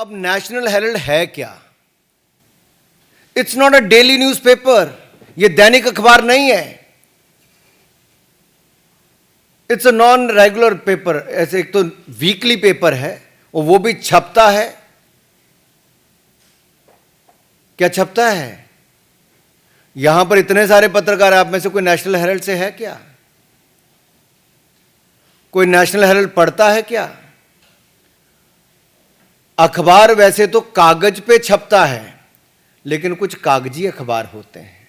अब national Herald है क्या? It's not a daily newspaper, ये दैनिक अखबार नहीं है। It's a non regular paper. ऐसे एक तो वीकली पेपर है और वो भी छपता है। क्या छपता है? यहां पर इतने सारे पत्रकार, आप में से कोई नेशनल हेराल्ड से है क्या? कोई नेशनल हेराल्ड पढ़ता है क्या? अखबार वैसे तो कागज पे छपता है, लेकिन कुछ कागजी अखबार होते हैं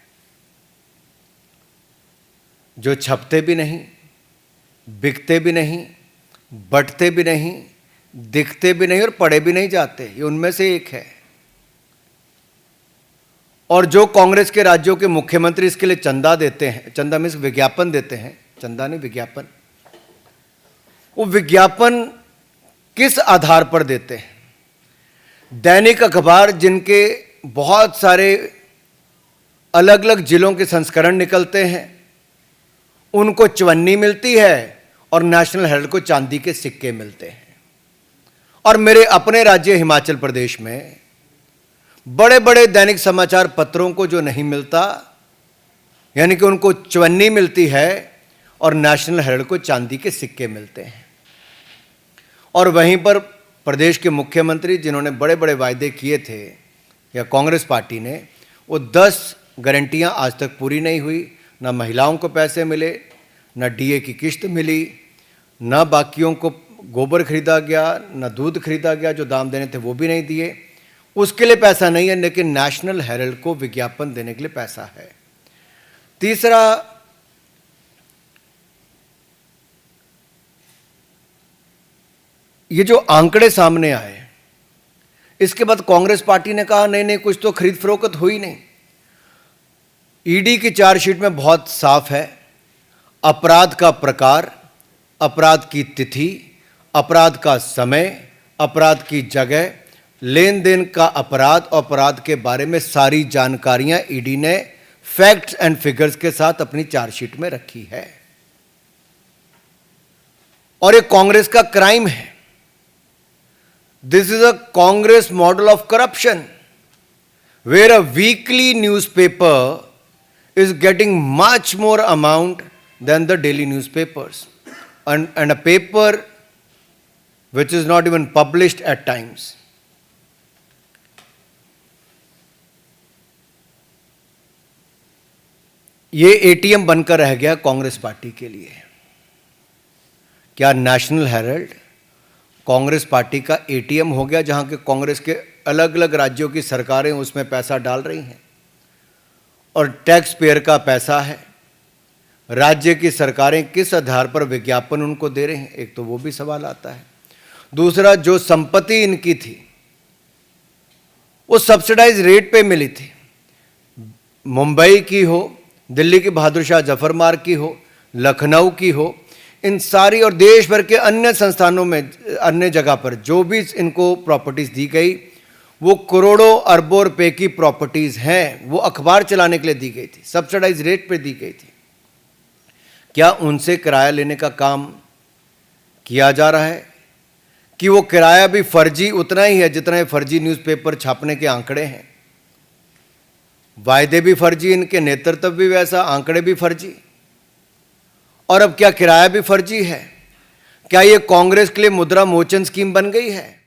जो छपते भी नहीं, बिकते भी नहीं, बंटते भी नहीं, दिखते भी नहीं और पढ़े भी नहीं जाते। ये उनमें से एक है। और जो कांग्रेस के राज्यों के मुख्यमंत्री इसके लिए चंदा देते हैं, चंदा में विज्ञापन देते हैं, चंदा नहीं विज्ञापन, वो विज्ञापन किस आधार पर देते हैं? दैनिक अखबार जिनके बहुत सारे अलग अलग जिलों के संस्करण निकलते हैं, उनको चवन्नी मिलती है और नेशनल हेराल्ड को चांदी के सिक्के मिलते हैं। और मेरे अपने राज्य हिमाचल प्रदेश में बड़े बड़े दैनिक समाचार पत्रों को जो नहीं मिलता, यानी कि उनको चवन्नी मिलती है और नेशनल हेराल्ड को चांदी के सिक्के मिलते हैं। और वहीं पर प्रदेश के मुख्यमंत्री जिन्होंने बड़े बड़े वायदे किए थे, या कांग्रेस पार्टी ने, वो 10 गारंटियां आज तक पूरी नहीं हुई। ना महिलाओं को पैसे मिले, ना डीए की किश्त मिली, ना बाकियों को गोबर खरीदा गया, ना दूध खरीदा गया, जो दाम देने थे वो भी नहीं दिए। उसके लिए पैसा नहीं है, लेकिन नेशनल हेराल्ड को विज्ञापन देने के लिए पैसा है। तीसरा, ये जो आंकड़े सामने आए, इसके बाद कांग्रेस पार्टी ने कहा नहीं नहीं, कुछ तो खरीद फरोख्त हुई नहीं। ईडी की चार्जशीट में बहुत साफ है, अपराध का प्रकार, अपराध की तिथि, अपराध का समय, अपराध की जगह, लेन देन का अपराध और अपराध के बारे में सारी जानकारियां ईडी ने फैक्ट्स एंड फिगर्स के साथ अपनी चार्जशीट में रखी है। और ये कांग्रेस का क्राइम है। This is a Congress model of corruption, where a weekly newspaper is getting much more amount than the daily newspapers, and a paper which is not even published at times. ये ATM बनकर रह गया Congress party के लिए। क्या national Herald Congress party का ATM हो गया, जहां के कांग्रेस के अलग अलग राज्यों की सरकारें उसमें पैसा डाल रही हैं और टैक्स पेयर का पैसा है? राज्य की सरकारें किस आधार पर विज्ञापन उनको दे रहे हैं? एक तो वो भी सवाल आता है। दूसरा, जो संपत्ति इनकी थी वो सब्सिडाइज रेट पे मिली थी। मुंबई की हो, दिल्ली की बहादुर शाह जफर मार्ग की हो, लखनऊ की हो, इन सारी और देश भर के अन्य संस्थानों में, अन्य जगह पर जो भी इनको प्रॉपर्टीज दी गई, वो करोड़ों अरबों रुपए की प्रॉपर्टीज हैं। वो अखबार चलाने के लिए दी गई थी, सब्सिडाइज रेट पे दी गई थी। क्या उनसे किराया लेने का काम किया जा रहा है? कि वो किराया भी फर्जी उतना ही है जितना ये फर्जी न्यूज़पेपर छापने के आंकड़े हैं? वायदे भी फर्जी, इनके नेतृत्व भी वैसा, आंकड़े भी फर्जी, और अब क्या किराया भी फर्जी है? क्या ये कांग्रेस के लिए मुद्रा मोचन स्कीम बन गई है?